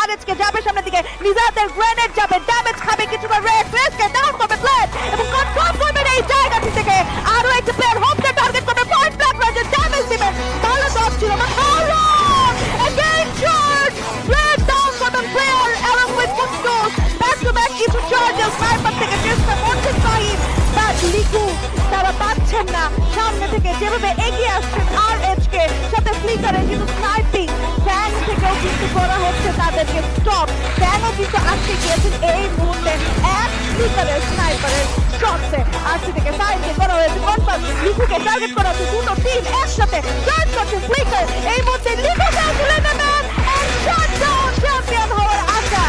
আরএচকে যাবে সামনের দিকে, নিজাদের গ্রেনেড যাবে, ড্যামেজ খাবে কিছুটা, রেড রেসকে ডাউন করবে প্লেট এবং কনফার্ম করবেন এই জায়গাটি থেকে আরো একটা প্লেয়ার হোপকে টার্গেট করবে, পয়েন্ট ব্ল্যাক রাজে ড্যামেজ দিবেন, ভালো ডট ছিল বাট ভালো again shot, red down button player along with Kudos, back to back কিছু চার্জেস স্নাইপার থেকে চেষ্টা করছেন ফাহিম, বাট লিকু তারা পাচ্ছেন না সামনে থেকে যেভাবে এগিয়ে আসছেন আরএচকে সাথে ফ্লিকারের কিন্তু স্নাইপিং ট্যাঙ্ক থেকেও কিন্তু করা হচ্ছে তাদেরকে স্টপ, ট্যাঙ্কও কিন্তু আটকে গিয়েছেন এই মুহূর্তে এক ফ্লিকারের স্নাইপারের শটসে। আরসি থেকে সাইডে করা হয়েছে কনফার্ম, লিকুকে টার্গেট করা হচ্ছে, দুটো টিম একসাথে চার্জ করছে ফ্লিকার, এই মুহূর্তে লিকুকে তুলে নেবেন এন্ড শট ডাউন, চ্যাম্পিয়ন হওয়ার আশা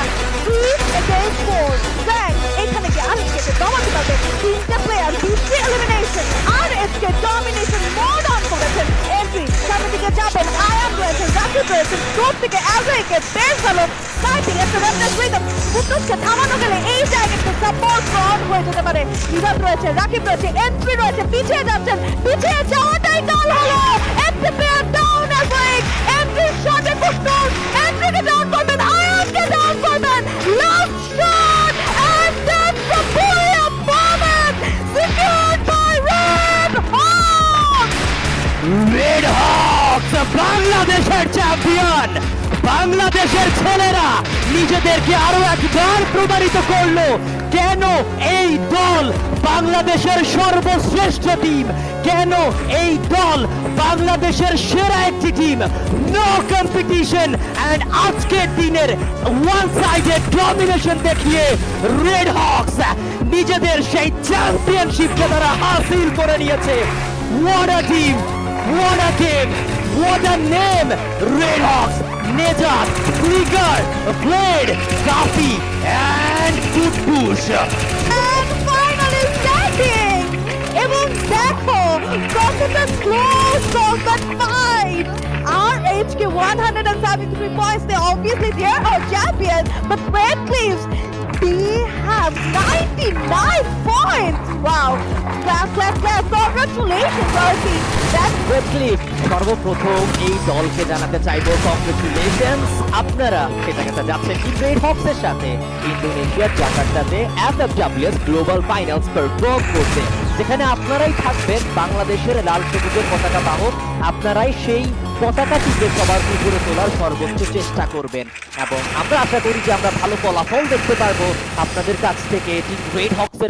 3-4 ব্যাং এখানে কি আরএচকে দমাতে পারবে, তিনটে প্লেয়ার দুটি এলিমিনেশন, আরএচকে ডমিনেশন মোড অন করেছেন, এন্ট্রি সামনে দিকে যাবেন, আয়াম রয়েছে, রাকিব রয়েছে, দূর থেকে অ্যাজয়কে বেশ ভালো স্নাইপিং একটা রেফারেন্স রিদম, কুতুসকে থামানো গেলে এই জায়গাটা সাপোর্ট অন হয়ে যেতে পারে, নিজাত রয়েছে, রাকিব রয়েছে, এন্ট্রি রয়েছে, পিছিয়ে যাচ্ছেন, পিছিয়ে যাওয়াটাই ডাউন হলো, একটা প্লেয়ার ডাউন অ্যাজয়ক, এন্ট্রি শটে কুতুস, এন্ট্রিকে ডাউন করবেন, আয়ামকে ডাউন করবেন, last shot and that's the brilliant moment secured by Red Hawks! Red Hawks বাংলাদেশের চ্যাম্পিয়ন। বাংলাদেশের ছেলেরা নিজেদেরকে আরো একবার প্রমাণিত করলো কেন এই দল বাংলাদেশের সর্বশ্রেষ্ঠ টিম, কেন এই দল বাংলাদেশের সেরা একটি টিম। নো কম্পিটিশন এন্ড আজকের দিনের ওয়ান সাইডেড ডমিনেশন দেখিয়ে রেড হকস নিজেদের সেই চ্যাম্পিয়নশিপকে তারা হাসিল করে নিয়েছে। What a team! What a game! What a name! Red Hawks, Nejat, Flicker, Blade, Kafi, and Kutbush. And finally standing! এবং দেখো কতটা ক্লোজ কতটা fight, RH 173 points, they obviously they are our champion, but Red Cleaves, they have 99 points! Wow! Clap, congratulations our team! That's red cliff সর্বপ্রথম এই দলকে জানাতে চাইবো congratulations, আপনারা সেটাকে যাচ্ছেন কি রেড হকসের সাথে ইন্দোনেশিয়ার জাকার্তাতে এফএফডব্লিউএস গ্লোবাল ফাইনালস পারফর্ম করতে, যেখানে আপনারাই থাকবেন বাংলাদেশের লাল সবুজের পতাকা বাহক, আপনারাই সেই পতাকাটিকে সবার উপরে তোলার সর্বোচ্চ চেষ্টা করবেন এবং আমরা আশা করি যে আমরা ভালো ফলাফল দেখতে পারবো আপনাদের কাছ থেকে টিম রেড হকসের